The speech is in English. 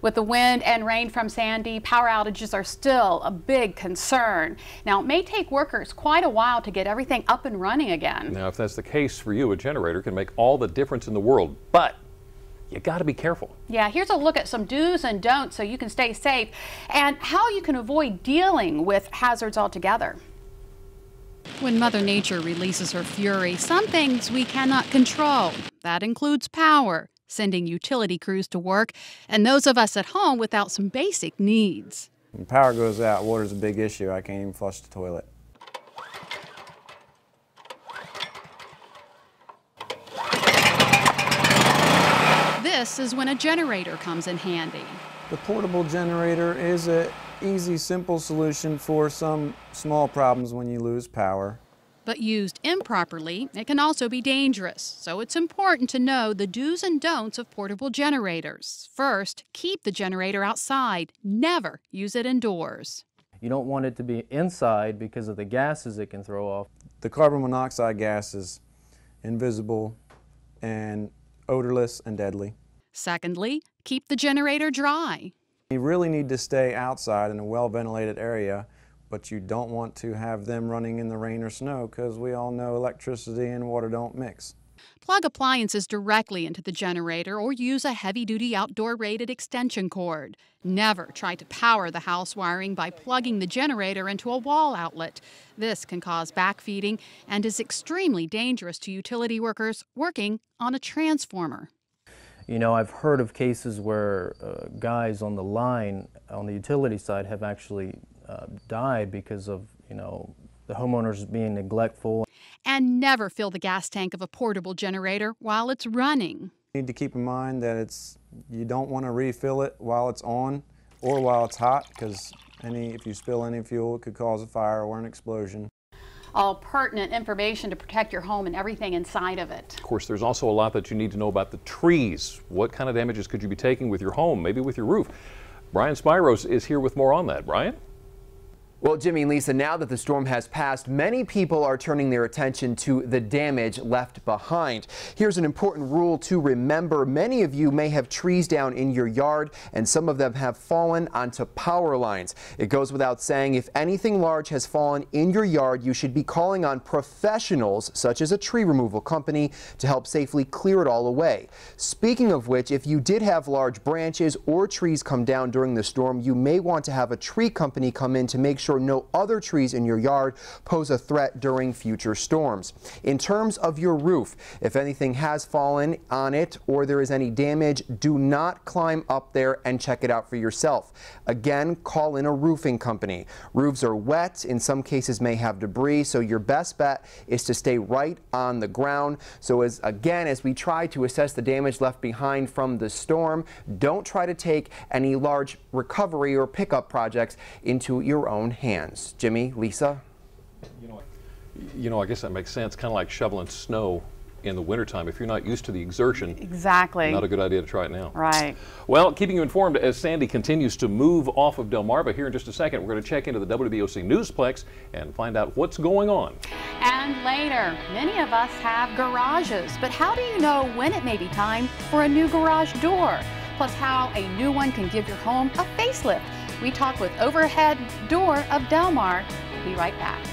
With the wind and rain from Sandy, power outages are still a big concern. Now, it may take workers quite a while to get everything up and running again. Now, if that's the case for you, a generator can make all the difference in the world, but you got to be careful. Yeah, here's a look at some do's and don'ts so you can stay safe and how you can avoid dealing with hazards altogether. When Mother Nature releases her fury, some things we cannot control. That includes power, sending utility crews to work, and those of us at home without some basic needs. When power goes out, water's a big issue. I can't even flush the toilet. This is when a generator comes in handy. The portable generator is an easy, simple solution for some small problems when you lose power. But used improperly, it can also be dangerous. So it's important to know the do's and don'ts of portable generators. First, keep the generator outside. Never use it indoors. You don't want it to be inside because of the gases it can throw off. The carbon monoxide gas is invisible and odorless and deadly. Secondly, keep the generator dry. You really need to stay outside in a well-ventilated area, but you don't want to have them running in the rain or snow because we all know electricity and water don't mix. Plug appliances directly into the generator or use a heavy-duty outdoor-rated extension cord. Never try to power the house wiring by plugging the generator into a wall outlet. This can cause backfeeding and is extremely dangerous to utility workers working on a transformer. You know, I've heard of cases where guys on the line, on the utility side, have actually died because of, the homeowners being neglectful. And never fill the gas tank of a portable generator while it's running. You need to keep in mind that you don't want to refill it while it's on or while it's hot, because if you spill any fuel, it could cause a fire or an explosion. All pertinent information to protect your home and everything inside of it. Of course, there's also a lot that you need to know about the trees. What kind of damages could you be taking with your home, maybe with your roof? Brian Spyros is here with more on that. Brian? Well, Jimmy and Lisa, now that the storm has passed, many people are turning their attention to the damage left behind. Here's an important rule to remember. Many of you may have trees down in your yard, and some of them have fallen onto power lines. It goes without saying, if anything large has fallen in your yard, you should be calling on professionals, such as a tree removal company, to help safely clear it all away. Speaking of which, if you did have large branches or trees come down during the storm, you may want to have a tree company come in to make sure no other trees in your yard pose a threat during future storms. In terms of your roof, if anything has fallen on it or there is any damage, do not climb up there and check it out for yourself. Again, call in a roofing company. Roofs are wet, in some cases may have debris, so your best bet is to stay right on the ground. So as we try to assess the damage left behind from the storm, don't try to take any large recovery or pickup projects into your own hands. Jimmy, Lisa? I guess that makes sense. Kind of like shoveling snow in the wintertime. If you're not used to the exertion, exactly, not a good idea to try it now. Right. Well, keeping you informed as Sandy continues to move off of Delmarva. Here in just a second, we're going to check into the WBOC Newsplex and find out what's going on. And later, many of us have garages, but how do you know when it may be time for a new garage door? Plus how a new one can give your home a facelift. We talk with Overhead Door of Delmar. We'll be right back.